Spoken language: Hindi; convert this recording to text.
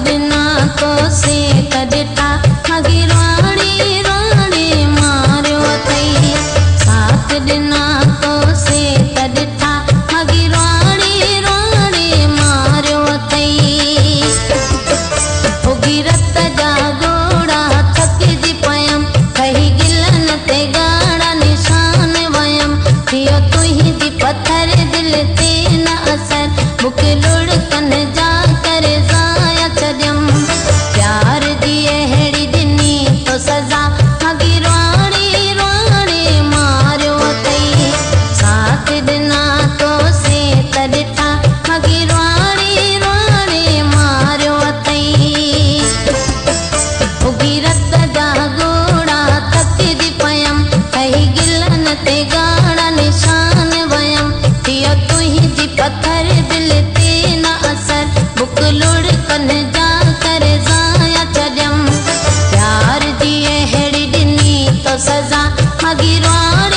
दिना तो से तॾिठा मगी राणी राणी मारियो अथई। साथ दिना तो से तॾिठा मगी राणी राणी मारियो अथई। भुगी रत जा गोड़ा थकिजी पयम कही गिलन ते गाड़ा निशान वयम। थियो तुंहिंजी पत्थर दिल ते न असर बुके लुढ़कन जा करे ज़ाया छॾियम। प्यार जी अहिड़ी ॾिनी तो सज़ा मगी राणी राणी मारियो अथई। साथ ॾिना तो से तॾिठा मगी राणी राणी मारियो अथई। भुगी रत जा गोड़ा थकिजी पयम कही गिलन ते गाड़ा निशान वयम। थियो तुंहिंजी पत्थर दिल ते न असर बुक लुढ़कन जा करे ज़ाया छॾियम। प्यार जी अहिड़ी ॾिनी तो सज़ा मगी राणी